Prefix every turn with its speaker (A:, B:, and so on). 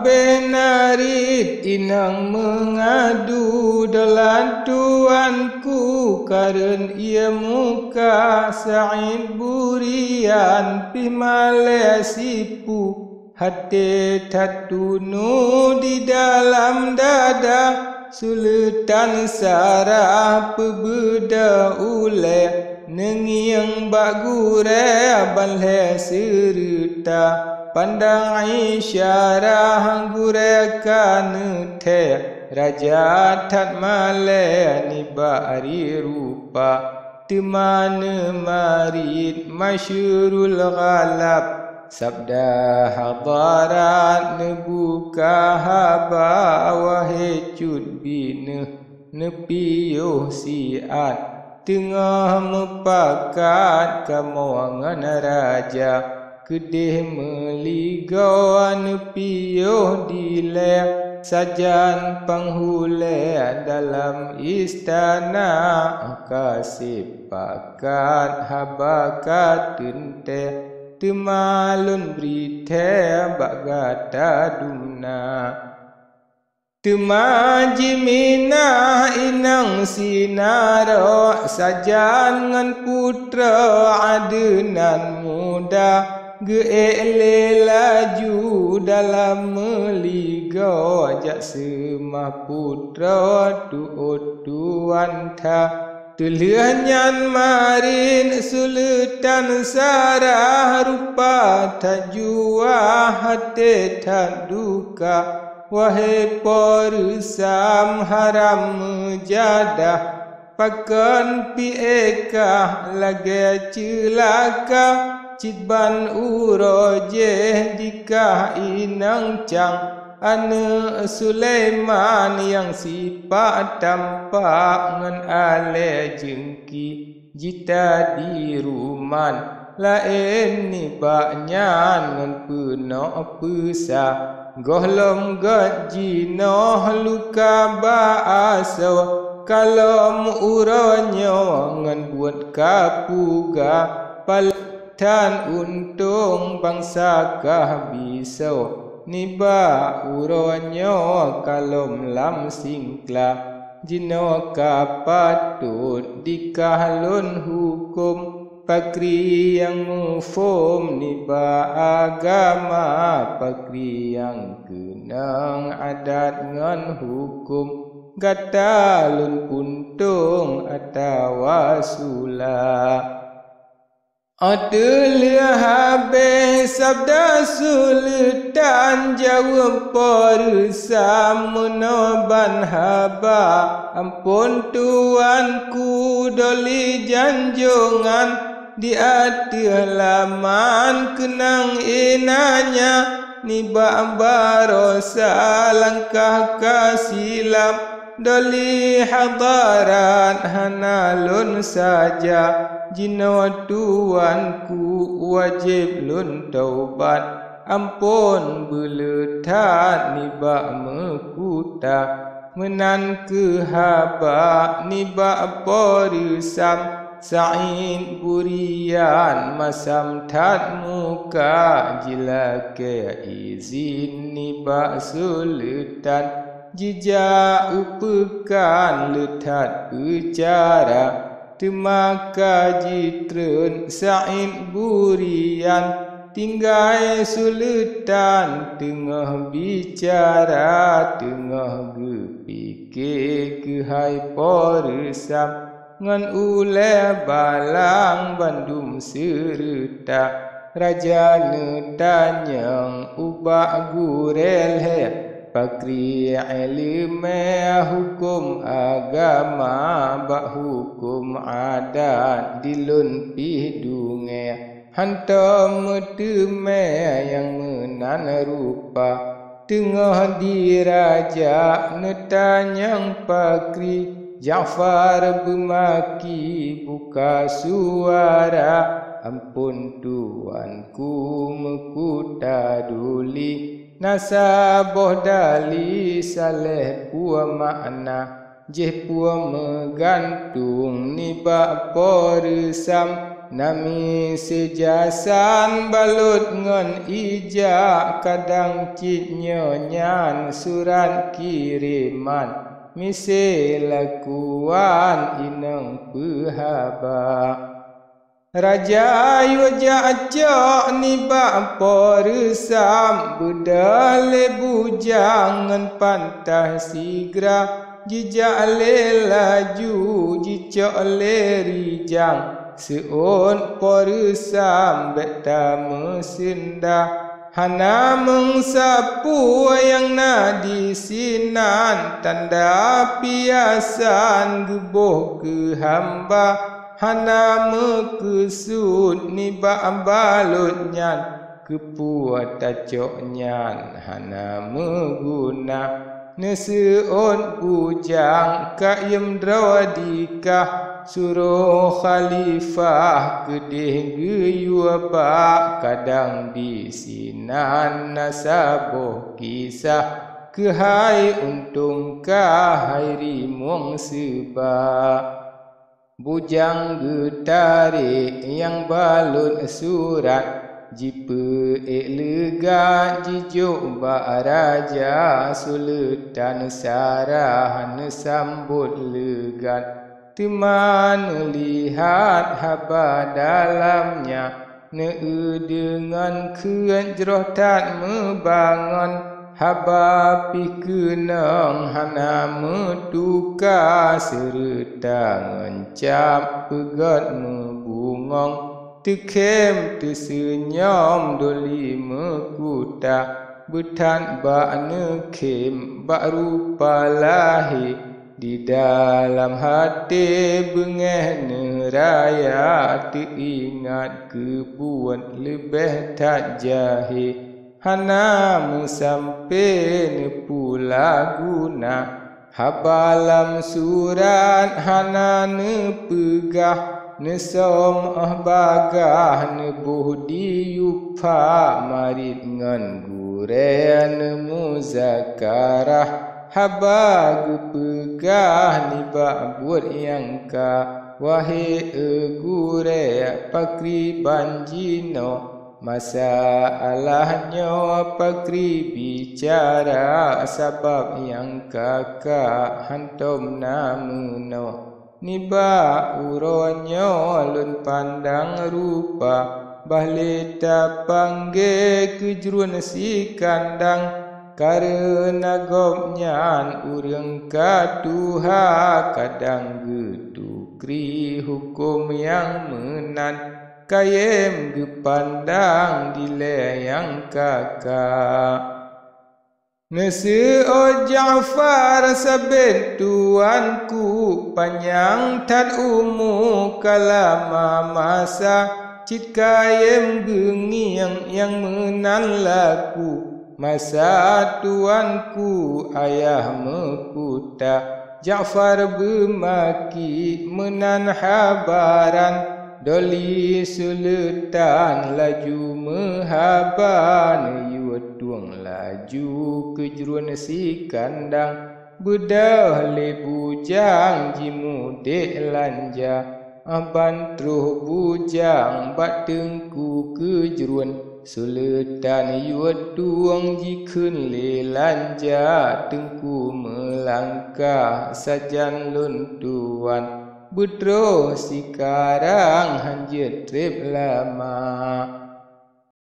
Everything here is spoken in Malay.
A: Benarit inang mengadu dalam tuanku karun ia muka Said burian pimale sipu hati tatunu di dalam dada Sultan sarah pebeda ule nengiang bagure balhe serta pandang isyarah gurekan te raja tat male ni bari rupa temana marid masyurul ghalab sabda hadarat nebuka haba wahai cut bina nepiyuh siat tengah mepakat kamongan raja kedih meligau nepiyuh dilek sajan penghule dalam istana kasih pakat habakat tente temalun berite bagata dumna Temaji minah inang sinaro sajan ngan putra adenan muda Ge'ele laju dalam meligo ajak semah putra tuan ta Tulianyan marin sultan sarah rupa tak jua hati tak duka Wahai porusam haram mujadah Pakan piekah lagi celaka Citban uroje dikah inang cang Ane Sulaiman yang sifat tampak ngan ale jengki Jita di rumah lain ni baknyan ngan penok pesah Gohlom gaji noh luka ba'aso Kalom uronyo ngan buat kapuga Paltan untung bangsa kah biso Niba uronyo kalom lam singkla Jino kapatut dikahlun hukum Pakri yang mufum niba agama Pakri yang kenang adat ngan hukum Gata lun puntung atawa sula Adalah habis sabda sultan jawab porusam menoban haba Ampun tuanku doli janjungan di atas laman kenang inanya Niba barosa langkah kasilam Doli hadarat hanalun saja Jino tuanku wajib lun taubat Ampun beletat niba mekuta Menan ke haba niba porusam Said burian masam tat muka Jilake izin niba sultan Jija upekan letat bicara Temaka jitrun Said burian Tinggai sultan tengah bicara Tengah gepikir ke hai porusam Ngan ule balang bandum serta Raja netanyang ubak gurel he Pakri ilme hukum agama Bak hukum adat dilun pidunge Hantam meteme yang menan rupa Tengah diraja netanyang pakri Ja'far bermaki buka suara Ampun tuanku mekuta duli Nasaboh dali saleh pua makna Jeh pua megantung niba porusam nami sejasan balut ngon ija kadang cit nyan surat kiriman mise lakuan inang pehaba Raja yuja acok ni bak poresam budale bujang ngan pantah sigra jijak le laju jicok le rijang seon poresam beta mesinda hana mengsapu yang na di sinan tanda piasan gebuh ke hamba hana mekesut ni bak balut nyan kepuat tacok nyan hana meguna neseon bujang kayem drawadikah suruh khalifah kedih geyuaba kadang di sinan nasaboh kisah kehai untung kahai rimong sebab bujang getarik yang balut surat jipe lega jijuk bak raja sultan sarahan sambut legan teman lihat haba dalamnya ne dengan kenjroh tak membangun haba pikenang hana meduka serta ngencap pegat membungong tekem tersenyum doli mekuta betan bak nekem bak rupa lahir di dalam hati bengeh neraya teringat kebuat lebih tak jahil hana sampai ne pula guna habalam surat hana ne pegah ne som bagah ne budi yupa marit ngan gure ne muzakarah haba gepegah ni bak buat yang ka wahai gure pakri banjino masalahnya pakri bicara sebab yang kakak hantum namuno niba uronyo lun pandang rupa bahlita panggil kejruan si kandang karena gopnyan urang katuha kadang getukri hukum yang menan kayem gepandang dile yang kakak nese o Ja'far sabit tuanku panjang tan umur kalama masa cit kayem gengi yang menan laku masa tuanku ayah mekuta Ja'far bermaki menan habaran Doli sultan laju mehaban yuatuang laju kejeruan si kandang bedah le bujang jimu dek lanja abantruh bujang bat tengku kejeruan sultan yuatuang jikun le lanja tengku melangkah sajan luntuan Budro sekarang hanjir trip lama